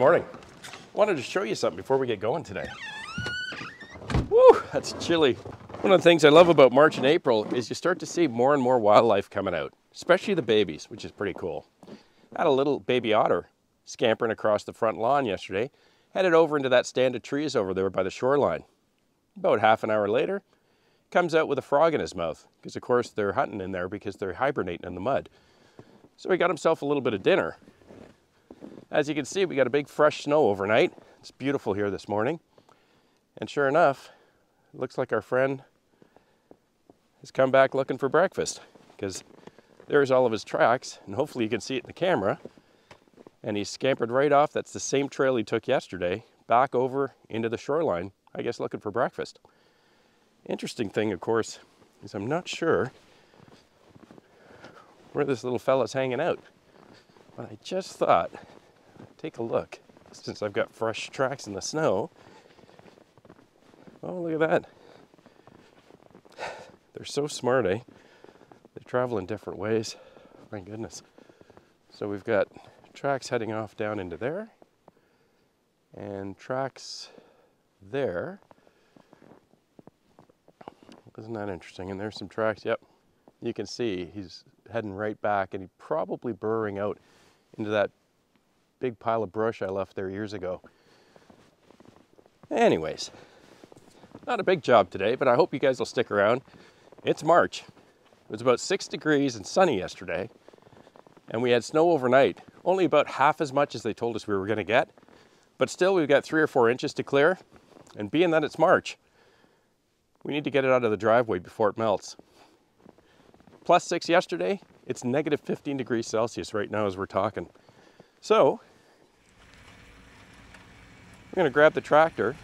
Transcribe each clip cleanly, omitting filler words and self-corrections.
morning. Wanted to show you something before we get going today. Woo, that's chilly. One of the things I love about March and April is you start to see more and more wildlife coming out, especially the babies, which is pretty cool. I had a little baby otter scampering across the front lawn yesterday, headed over into that stand of trees over there by the shoreline. About half an hour later, comes out with a frog in his mouth, because of course they're hunting in there because they're hibernating in the mud. So he got himself a little bit of dinner. As you can see, we got a big fresh snow overnight. It's beautiful here this morning. And sure enough, it looks like our friend has come back looking for breakfast, because there's all of his tracks, and hopefully you can see it in the camera. And he scampered right off. That's the same trail he took yesterday, back over into the shoreline, I guess looking for breakfast. Interesting thing, of course, is I'm not sure where this little fella's hanging out. But I just thought, take a look, since I've got fresh tracks in the snow. Oh, look at that. They're so smart, eh? They travel in different ways. My goodness. So we've got tracks heading off down into there, and tracks there. Isn't that interesting? And there's some tracks, yep. You can see he's heading right back, and he's probably burrowing out into that big pile of brush I left there years ago. Anyways, not a big job today, but I hope you guys will stick around. It's March. It was about 6 degrees and sunny yesterday, and we had snow overnight. Only about half as much as they told us we were going to get, but still we've got 3 or 4 inches to clear, and being that it's March, we need to get it out of the driveway before it melts. +6 yesterday, it's negative 15 degrees Celsius right now as we're talking. So, we're going to grab the tractor.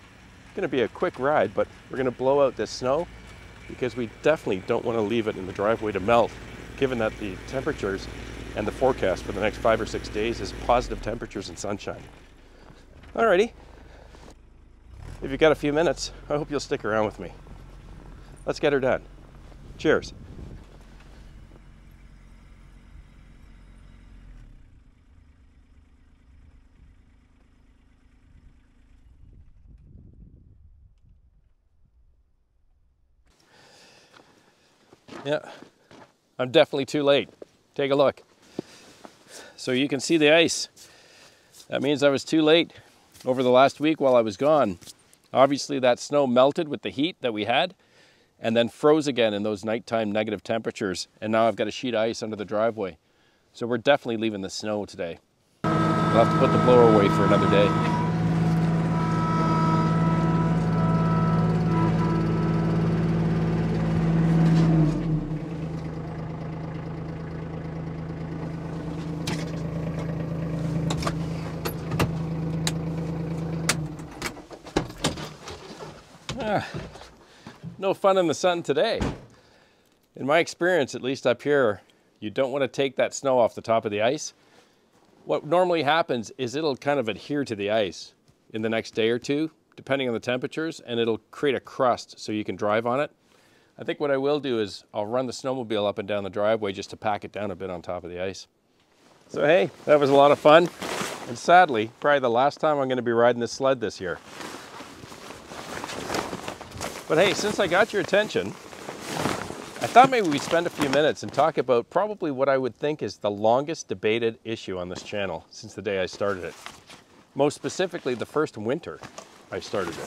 It's going to be a quick ride, but we're going to blow out this snow because we definitely don't want to leave it in the driveway to melt, given that the temperatures and the forecast for the next 5 or 6 days is positive temperatures and sunshine. Alrighty. If you've got a few minutes, I hope you'll stick around with me. Let's get her done. Cheers. Yeah, I'm definitely too late. Take a look. So you can see the ice. That means I was too late over the last week while I was gone. Obviously that snow melted with the heat that we had and then froze again in those nighttime negative temperatures. And now I've got a sheet of ice under the driveway. So we're definitely leaving the snow today. We'll have to put the blower away for another day. No fun in the sun today. In my experience, at least up here, you don't want to take that snow off the top of the ice. What normally happens is it'll kind of adhere to the ice in the next day or two, depending on the temperatures, and it'll create a crust so you can drive on it. I think what I will do is I'll run the snowmobile up and down the driveway just to pack it down a bit on top of the ice. So hey, that was a lot of fun. And sadly, probably the last time I'm going to be riding this sled this year. But hey, since I got your attention, I thought maybe we'd spend a few minutes and talk about probably what I would think is the longest debated issue on this channel since the day I started it. Most specifically, the first winter I started it.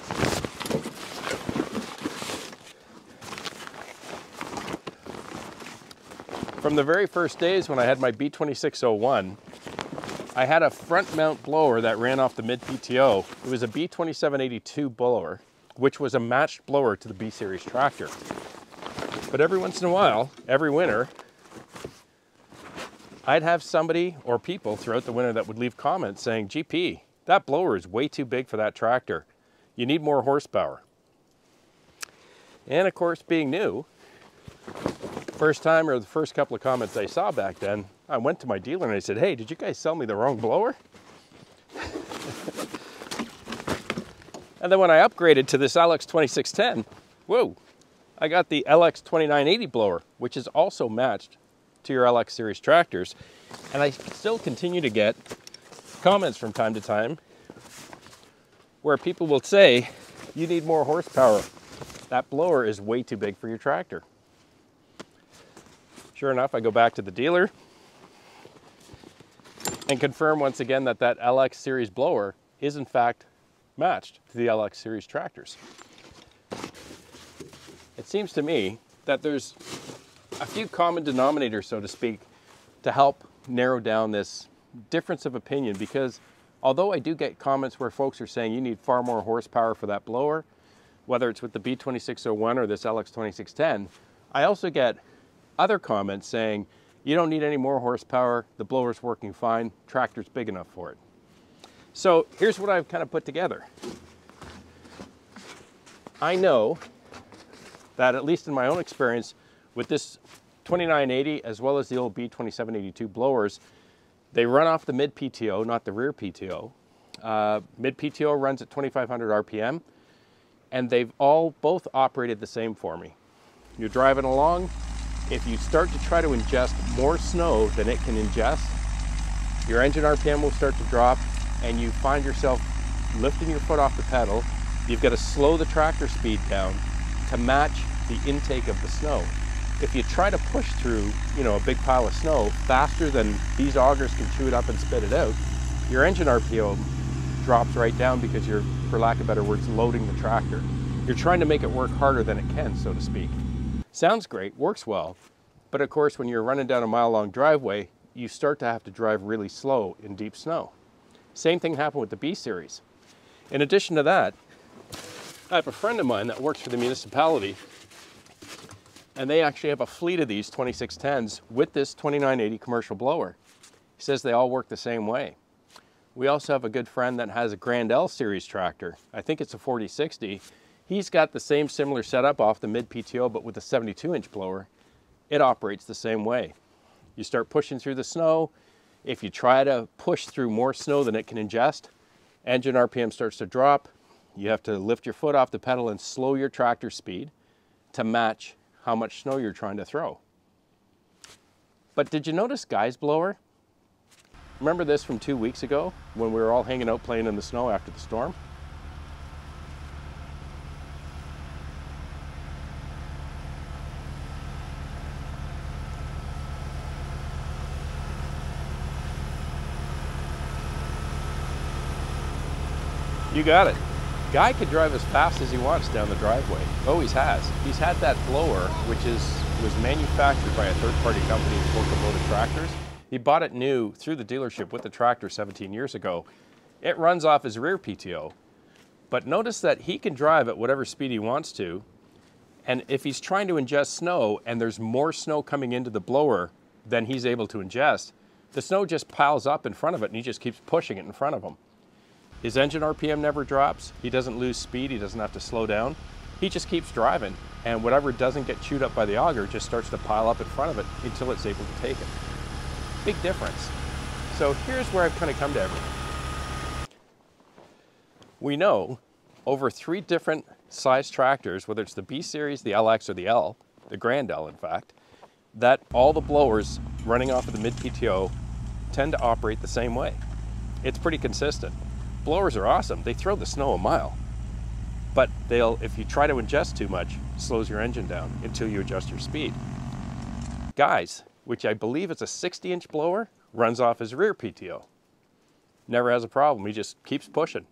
From the very first days when I had my B2601, I had a front mount blower that ran off the mid PTO. It was a B2782 blower, which was a matched blower to the B series tractor. But every once in a while, every winter, I'd have somebody or people throughout the winter that would leave comments saying, GP, that blower is way too big for that tractor. You need more horsepower. And of course, being new, first time or the first couple of comments I saw back then, I went to my dealer and I said, hey, did you guys sell me the wrong blower? And then when I upgraded to this LX2610, whoa, I got the LX2980 blower, which is also matched to your LX series tractors. And I still continue to get comments from time to time where people will say, you need more horsepower. That blower is way too big for your tractor. Sure enough, I go back to the dealer and confirm once again that that LX series blower is in fact matched to the LX series tractors. It seems to me that there's a few common denominators, so to speak, to help narrow down this difference of opinion, because although I do get comments where folks are saying you need far more horsepower for that blower, whether it's with the B2601 or this LX2610, I also get other comments saying you don't need any more horsepower, the blower's working fine, tractor's big enough for it. So here's what I've kind of put together. I know that, at least in my own experience, with this 2980 as well as the old B2782 blowers, they run off the mid PTO, not the rear PTO. Mid PTO runs at 2,500 RPM, and they've both operated the same for me. You're driving along, if you start to try to ingest more snow than it can ingest, your engine RPM will start to drop, and you find yourself lifting your foot off the pedal. You've got to slow the tractor speed down to match the intake of the snow. If you try to push through, a big pile of snow faster than these augers can chew it up and spit it out, your engine RPM drops right down because you're, for lack of better words, loading the tractor. You're trying to make it work harder than it can, so to speak. Sounds great, works well, but of course when you're running down a mile-long driveway, you start to have to drive really slow in deep snow. Same thing happened with the B series. In addition to that, I have a friend of mine that works for the municipality, and they actually have a fleet of these 2610s with this 2980 commercial blower. He says they all work the same way. We also have a good friend that has a Grand L series tractor. I think it's a 4060. He's got the same similar setup off the mid PTO, but with a 72-inch blower. It operates the same way. You start pushing through the snow. If you try to push through more snow than it can ingest, engine RPM starts to drop. You have to lift your foot off the pedal and slow your tractor speed to match how much snow you're trying to throw. But did you notice Guy's blower? Remember this from 2 weeks ago when we were all hanging out playing in the snow after the storm? You got it. Guy could drive as fast as he wants down the driveway. Always has. He's had that blower, which was manufactured by a third-party company for Kubota tractors. He bought it new through the dealership with the tractor 17 years ago. It runs off his rear PTO. But notice that he can drive at whatever speed he wants to. And if he's trying to ingest snow and there's more snow coming into the blower than he's able to ingest, the snow just piles up in front of it and he just keeps pushing it in front of him. His engine RPM never drops. He doesn't lose speed. He doesn't have to slow down. He just keeps driving, and whatever doesn't get chewed up by the auger just starts to pile up in front of it until it's able to take it. Big difference. So here's where I've kind of come to everything. We know over 3 different size tractors, whether it's the B series, the LX, or the L, the Grand L in fact, that all the blowers running off of the mid PTO tend to operate the same way. It's pretty consistent. Blowers are awesome. They throw the snow a mile, but if you try to ingest too much, it slows your engine down until you adjust your speed. Guy's, which I believe is a 60-inch blower, runs off his rear PTO. Never has a problem. He just keeps pushing.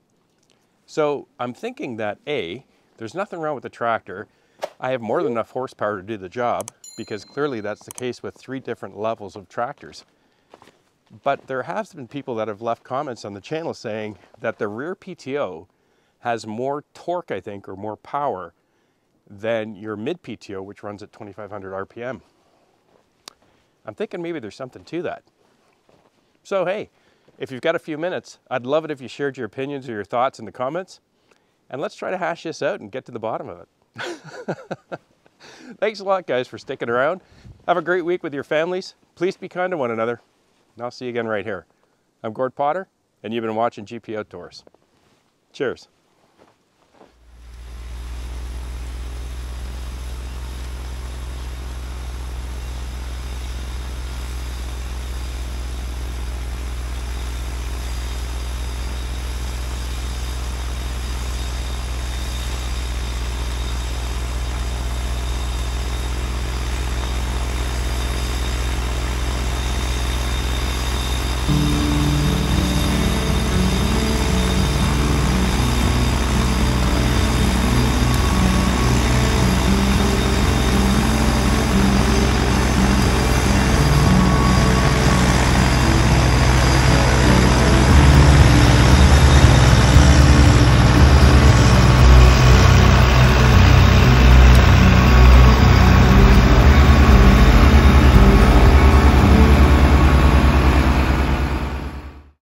So I'm thinking that A, there's nothing wrong with the tractor. I have more than enough horsepower to do the job, because clearly that's the case with 3 different levels of tractors. But there have been people that have left comments on the channel saying that the rear PTO has more torque, I think, or more power than your mid PTO, which runs at 2,500 RPM. I'm thinking maybe there's something to that. So hey, if you've got a few minutes, I'd love it if you shared your opinions or your thoughts in the comments, and let's try to hash this out and get to the bottom of it. Thanks a lot, guys, for sticking around. Have a great week with your families. Please be kind to one another. And I'll see you again right here. I'm Gord Potter, and you've been watching GP Outdoors. Cheers.